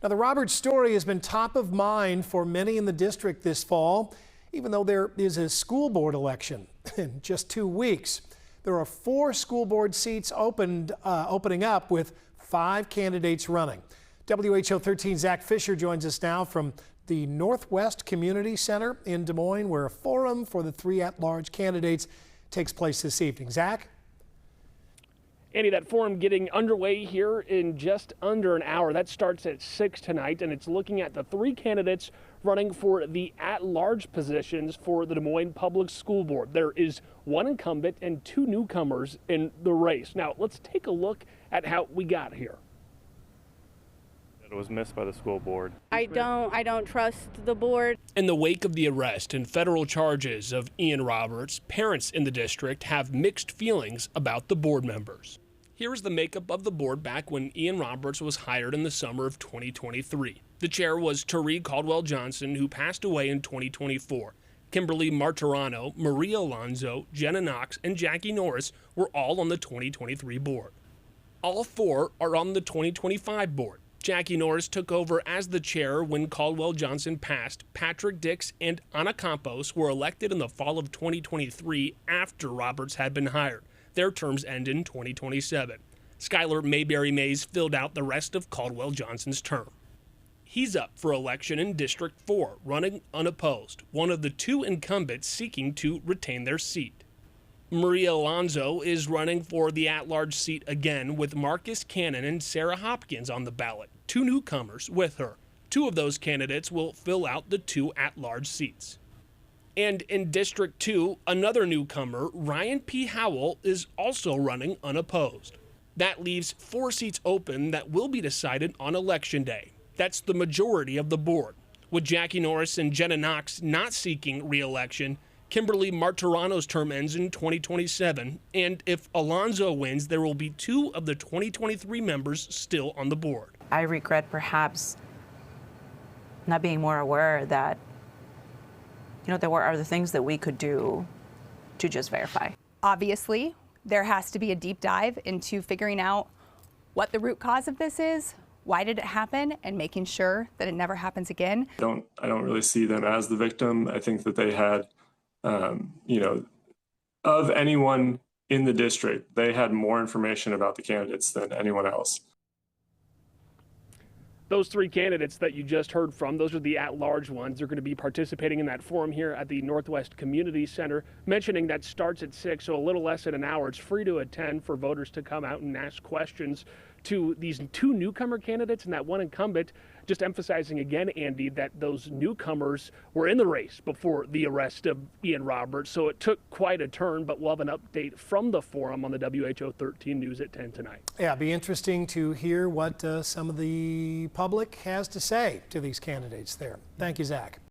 Now, the Roberts story has been top of mind for many in the district this fall, even though there is a school board election in just 2 weeks. There are 4 school board seats opening up with 5 candidates running. WHO 13's Zach Fisher joins us now from the Northwest Community Center in Des Moines, where a forum for the 3 at-large candidates takes place this evening. Zach? Andy, that forum getting underway here in just under an hour. That starts at 6 tonight, and it's looking at the 3 candidates running for the at-large positions for the Des Moines Public School Board. There is 1 incumbent and 2 newcomers in the race. Now, let's take a look at how we got here. It was missed by the school board. I don't trust the board. In the wake of the arrest and federal charges of Ian Roberts, parents in the district have mixed feelings about the board members. Here is the makeup of the board back when Ian Roberts was hired in the summer of 2023. The chair was Tariq Caldwell Johnson, who passed away in 2024. Kimberly Martirano, Maria Alonzo, Jenna Knox, and Jackie Norris were all on the 2023 board. All 4 are on the 2025 board. Jackie Norris took over as the chair when Caldwell Johnson passed. Patrick Dix and Ana Campos were elected in the fall of 2023 after Roberts had been hired. Their terms end in 2027. Skylar Mayberry Mays filled out the rest of Caldwell Johnson's term. He's up for election in District 4, running unopposed, one of the 2 incumbents seeking to retain their seat. Maria Alonzo is running for the at-large seat again, with Marcus Cannon and Sarah Hopkins on the ballot, 2 newcomers with her. 2 of those candidates will fill out the 2 at-large seats. And in District 2, another newcomer, Ryan P. Howell, is also running unopposed. That leaves 4 seats open that will be decided on Election Day. That's the majority of the board. With Jackie Norris and Jenna Knox not seeking re-election, Kimberly Martirano's term ends in 2027, and if Alonzo wins, there will be 2 of the 2023 members still on the board. I regret perhaps not being more aware that, there were other things that we could do to just verify. Obviously, there has to be a deep dive into figuring out what the root cause of this is, why did it happen, and making sure that it never happens again. I don't really see them as the victim. I think that they had of anyone in the district, they had more information about the candidates than anyone else. Those 3 candidates that you just heard from, those are the at-large ones. They're going to be participating in that forum here at the Northwest Community Center, mentioning that starts at 6, so a little less than an hour. It's free to attend for voters to come out and ask questions to these 2 newcomer candidates and that 1 incumbent, just emphasizing again, Andy, that those newcomers were in the race before the arrest of Ian Roberts, so it took quite a turn, but we'll have an update from the forum on the WHO 13 News at 10 tonight. Yeah, it'll be interesting to hear what some of the public has to say to these candidates there. Thank you, Zach.